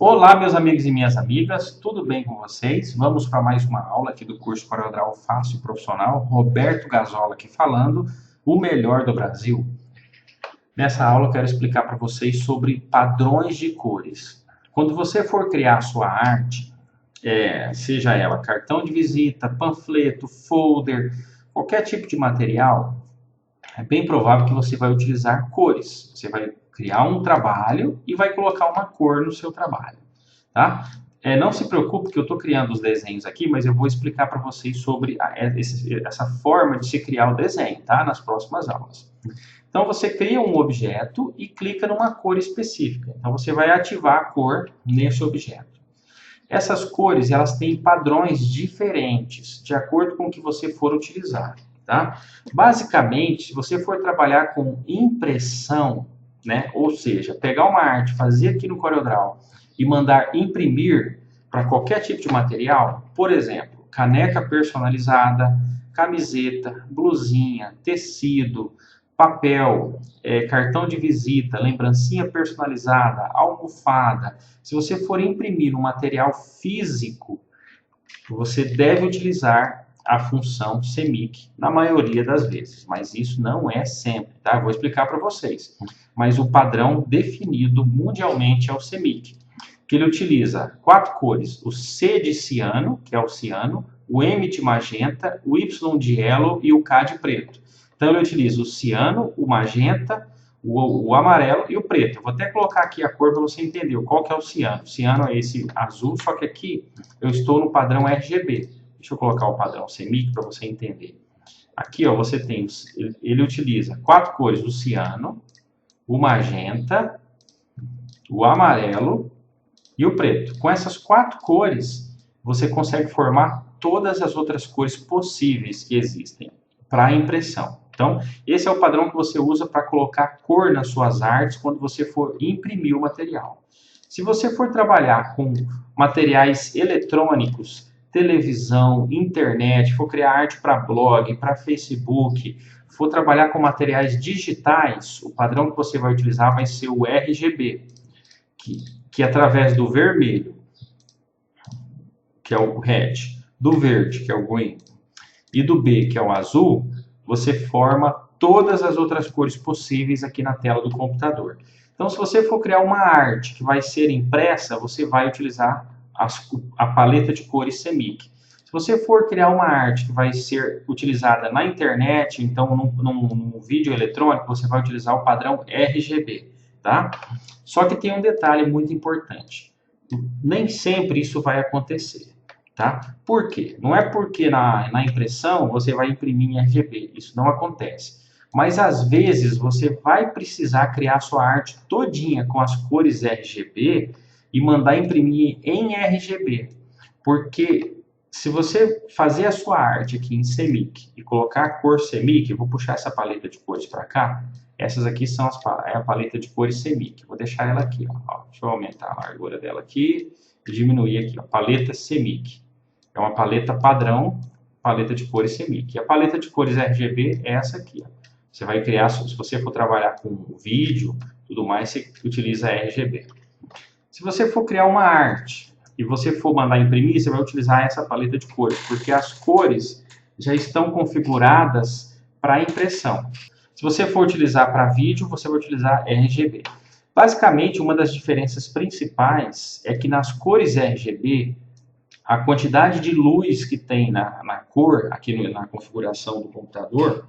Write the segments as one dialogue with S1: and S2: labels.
S1: Olá, meus amigos e minhas amigas, tudo bem com vocês? Vamos para mais uma aula aqui do curso CorelDRAW Fácil e Profissional. Roberto Gazola aqui falando, o melhor do Brasil. Nessa aula eu quero explicar para vocês sobre padrões de cores. Quando você for criar a sua arte, seja ela cartão de visita, panfleto, folder, qualquer tipo de material, é bem provável que você vai utilizar cores. Você vai criar um trabalho e vai colocar uma cor no seu trabalho, tá? Não se preocupe que eu estou criando os desenhos aqui, mas eu vou explicar para vocês sobre essa forma de se criar o desenho, tá? Nas próximas aulas. Então, você cria um objeto e clica numa cor específica. Então, você vai ativar a cor nesse objeto. Essas cores, elas têm padrões diferentes, de acordo com o que você for utilizar, tá? Basicamente, se você for trabalhar com impressão, né? Ou seja, pegar uma arte, fazer aqui no CorelDRAW e mandar imprimir para qualquer tipo de material, por exemplo, caneca personalizada, camiseta, blusinha, tecido, papel, cartão de visita, lembrancinha personalizada, almofada. Se você for imprimir um material físico, você deve utilizar a função CMYK na maioria das vezes, mas isso não é sempre, tá? Eu vou explicar para vocês. Mas o padrão definido mundialmente é o CMYK, que ele utiliza 4 cores: o C de ciano, que é o ciano, o M de magenta, o Y de yellow e o K de preto. Então ele utiliza o ciano, o magenta, o amarelo e o preto. Eu vou até colocar aqui a cor para você entender qual que é o ciano. O ciano é esse azul, só que aqui eu estou no padrão RGB. Deixa eu colocar o padrão CMYK para você entender. Aqui, ó, você tem, ele utiliza 4 cores: o ciano, o magenta, o amarelo e o preto. Com essas 4 cores, você consegue formar todas as outras cores possíveis que existem para a impressão. Então, esse é o padrão que você usa para colocar cor nas suas artes quando você for imprimir o material. Se você for trabalhar com materiais eletrônicos, televisão, internet, for criar arte para blog, para Facebook, for trabalhar com materiais digitais, o padrão que você vai utilizar vai ser o RGB, que através do vermelho, que é o red, do verde, que é o green, e do B, que é o azul, você forma todas as outras cores possíveis aqui na tela do computador. Então, se você for criar uma arte que vai ser impressa, você vai utilizar a paleta de cores CMYK. Se você for criar uma arte que vai ser utilizada na internet, então num vídeo eletrônico, você vai utilizar o padrão RGB, tá? Só que tem um detalhe muito importante. Nem sempre isso vai acontecer, tá? Por quê? Não é porque na impressão você vai imprimir em RGB, isso não acontece. Mas às vezes você vai precisar criar sua arte todinha com as cores RGB e mandar imprimir em RGB. Porque se você fazer a sua arte aqui em CMYK e colocar a cor CMYK, eu vou puxar essa paleta de cores para cá. Essas aqui são a paleta de cores CMYK. Vou deixar ela aqui, ó. Deixa eu aumentar a largura dela aqui e diminuir aqui, ó. Paleta CMYK. É uma paleta padrão, paleta de cores CMYK. E a paleta de cores RGB é essa aqui, ó. Você vai criar, se você for trabalhar com vídeo, tudo mais, você utiliza RGB. Se você for criar uma arte e você for mandar imprimir, você vai utilizar essa paleta de cores, porque as cores já estão configuradas para impressão. Se você for utilizar para vídeo, você vai utilizar RGB. Basicamente, uma das diferenças principais é que nas cores RGB, a quantidade de luz que tem na cor, aqui na configuração do computador,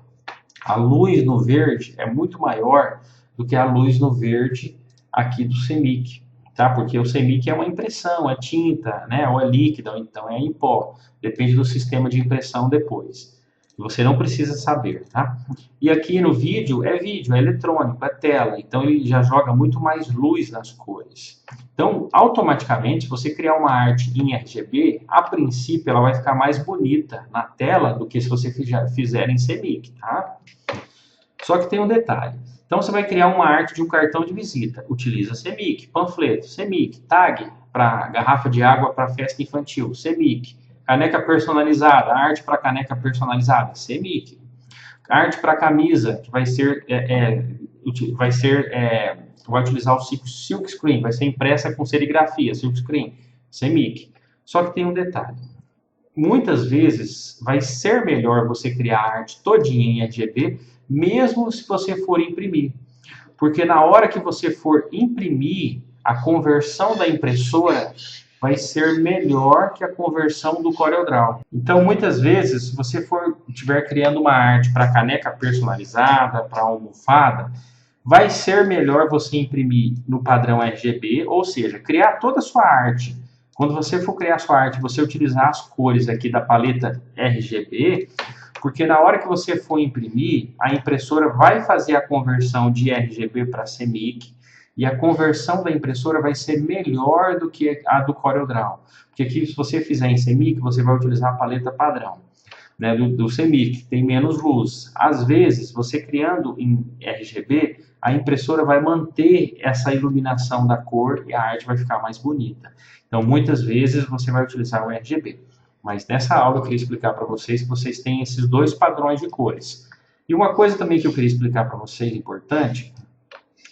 S1: a luz no verde é muito maior do que a luz no verde aqui do CMYK, tá? Porque o CMYK é uma impressão, é tinta, né? Ou é líquida, ou então é em pó. Depende do sistema de impressão depois. Você não precisa saber, tá? E aqui no vídeo é eletrônico, é tela. Então ele já joga muito mais luz nas cores. Então, automaticamente, se você criar uma arte em RGB, a princípio ela vai ficar mais bonita na tela do que se você fizer em CMYK, tá? Só que tem um detalhe. Então você vai criar uma arte de um cartão de visita. Utiliza CMYK, panfleto, CMYK, tag para garrafa de água para festa infantil, CMYK. Caneca personalizada, arte para caneca personalizada, CMYK. Arte para camisa, que vai ser vai utilizar o silkscreen, vai ser impressa com serigrafia, silkscreen, CMYK. Só que tem um detalhe. Muitas vezes vai ser melhor você criar a arte todinha em RGB, mesmo se você for imprimir. Porque na hora que você for imprimir, a conversão da impressora vai ser melhor que a conversão do CorelDRAW. Então, muitas vezes, se você estiver criando uma arte para caneca personalizada, para almofada, vai ser melhor você imprimir no padrão RGB, ou seja, criar toda a sua arte. Quando você for criar a sua arte, você utilizar as cores aqui da paleta RGB, porque na hora que você for imprimir, a impressora vai fazer a conversão de RGB para CMYK, e a conversão da impressora vai ser melhor do que a do CorelDRAW. Porque aqui, se você fizer em CMYK, você vai utilizar a paleta padrão, né, do CMYK, tem menos luz. Às vezes, você criando em RGB, a impressora vai manter essa iluminação da cor e a arte vai ficar mais bonita. Então, muitas vezes, você vai utilizar o RGB. Mas nessa aula eu queria explicar para vocês que vocês têm esses dois padrões de cores. E uma coisa também que eu queria explicar para vocês, importante,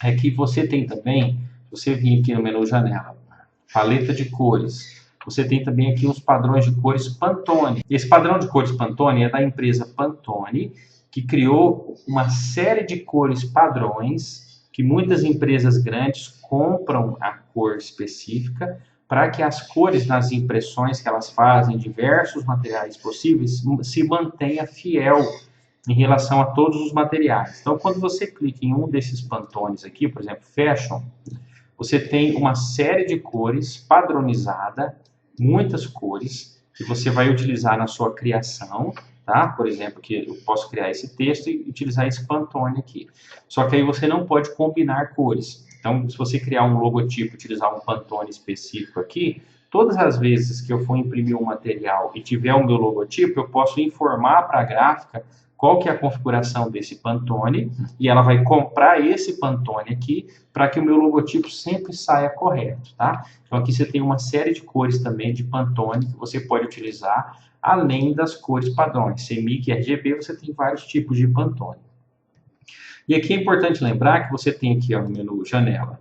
S1: é que você tem também, você vir aqui no menu janela, paleta de cores, você tem também aqui os padrões de cores Pantone. Esse padrão de cores Pantone é da empresa Pantone, que criou uma série de cores padrões que muitas empresas grandes compram a cor específica para que as cores nas impressões que elas fazem, diversos materiais possíveis, se mantenha fiel em relação a todos os materiais. Então, quando você clica em um desses Pantones aqui, por exemplo, Fashion, você tem uma série de cores padronizada, muitas cores, que você vai utilizar na sua criação, tá? Por exemplo, que eu posso criar esse texto e utilizar esse Pantone aqui. Só que aí você não pode combinar cores. Então, se você criar um logotipo, utilizar um Pantone específico aqui, todas as vezes que eu for imprimir um material e tiver o meu logotipo, eu posso informar para a gráfica qual que é a configuração desse Pantone, e ela vai comprar esse Pantone aqui para que o meu logotipo sempre saia correto, tá? Então aqui você tem uma série de cores também de Pantone que você pode utilizar, além das cores padrões. CMYK e RGB, você tem vários tipos de Pantone. E aqui é importante lembrar que você tem aqui ó, no menu janela,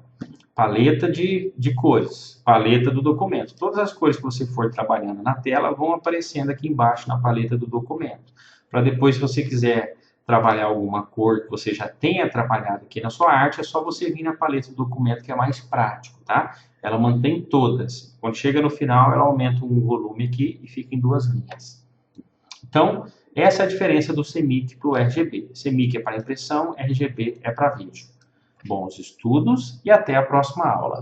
S1: paleta de cores, paleta do documento. Todas as cores que você for trabalhando na tela vão aparecendo aqui embaixo na paleta do documento. Para depois, se você quiser trabalhar alguma cor que você já tenha trabalhado aqui na sua arte, é só você vir na paleta do documento, que é mais prático, tá? Ela mantém todas. Quando chega no final, ela aumenta um volume aqui e fica em 2 linhas. Então, essa é a diferença do CMYK para o RGB. CMYK é para impressão, RGB é para vídeo. Bons estudos e até a próxima aula.